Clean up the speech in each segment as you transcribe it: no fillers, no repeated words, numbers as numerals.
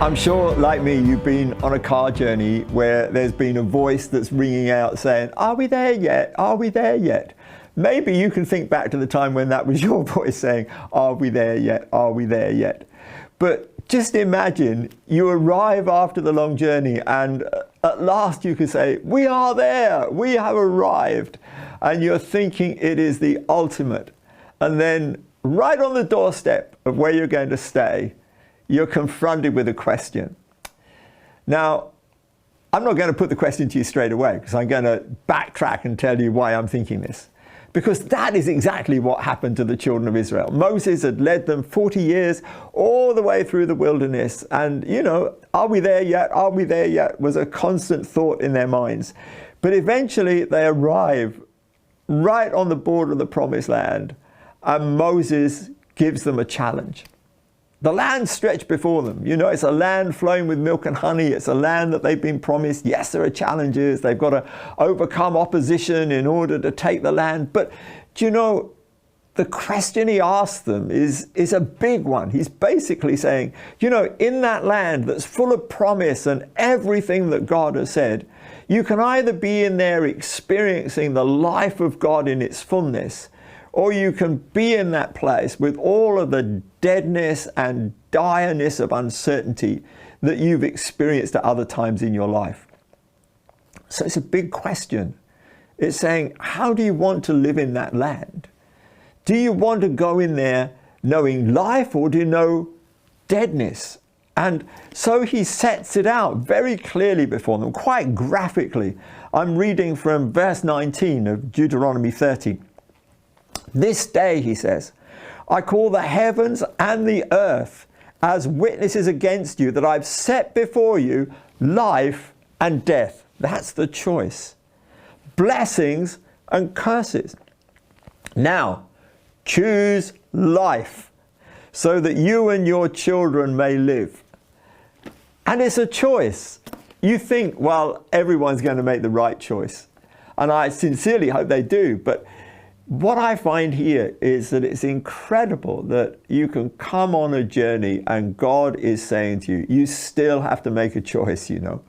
I'm sure, like me, you've been on a car journey where there's been a voice that's ringing out saying, "Are we there yet? Are we there yet?" Maybe you can think back to the time when that was your voice saying, "Are we there yet? Are we there yet?" But just imagine you arrive after the long journey and at last you can say, "We are there, we have arrived." And you're thinking it is the ultimate. And then right on the doorstep of where you're going to stay, you're confronted with a question. Now, I'm not going to put the question to you straight away because I'm going to backtrack and tell you why I'm thinking this. Because that is exactly what happened to the children of Israel. Moses had led them 40 years all the way through the wilderness. And, you know, are we there yet? Are we there yet? Was a constant thought in their minds. But eventually they arrive right on the border of the promised land. And Moses gives them a challenge. The land stretched before them. You know, it's a land flowing with milk and honey. It's a land that they've been promised. Yes, there are challenges. They've got to overcome opposition in order to take the land. But do you know, the question he asks them is a big one. He's basically saying, you know, in that land that's full of promise and everything that God has said, you can either be in there experiencing the life of God in its fullness, or you can be in that place with all of the deadness and direness of uncertainty that you've experienced at other times in your life. So it's a big question. It's saying, how do you want to live in that land? Do you want to go in there knowing life, or do you know deadness? And so he sets it out very clearly before them, quite graphically. I'm reading from verse 19 of Deuteronomy 30. "This day," he says, "I call the heavens and the earth as witnesses against you that I've set before you life and death." That's the choice. "Blessings and curses. Now, choose life so that you and your children may live." And it's a choice. You think, well, everyone's going to make the right choice. And I sincerely hope they do. But what I find here is that it's incredible that you can come on a journey and God is saying to you, you still have to make a choice, you know.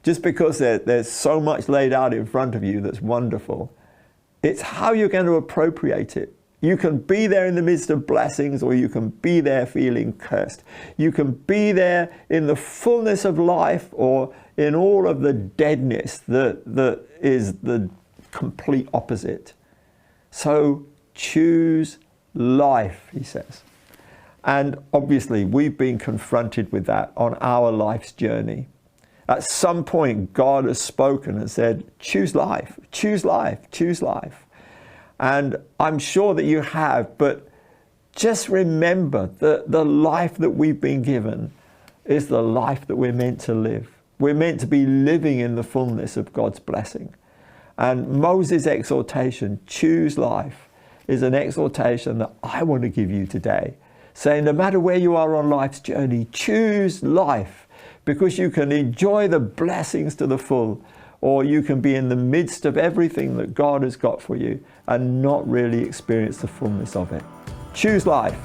Just because there's so much laid out in front of you that's wonderful. It's how you're going to appropriate it. You can be there in the midst of blessings, or you can be there feeling cursed. You can be there in the fullness of life, or in all of the deadness that is the complete opposite. So choose life, he says. And obviously we've been confronted with that on our life's journey. At some point God has spoken and said, choose life, choose life, choose life. And I'm sure that you have, but just remember that the life that we've been given is the life that we're meant to live. We're meant to be living in the fullness of God's blessing. And Moses' exhortation, choose life, is an exhortation that I want to give you today. Saying no matter where you are on life's journey, choose life, because you can enjoy the blessings to the full, or you can be in the midst of everything that God has got for you and not really experience the fullness of it. Choose life.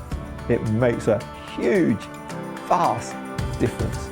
It makes a huge, vast difference.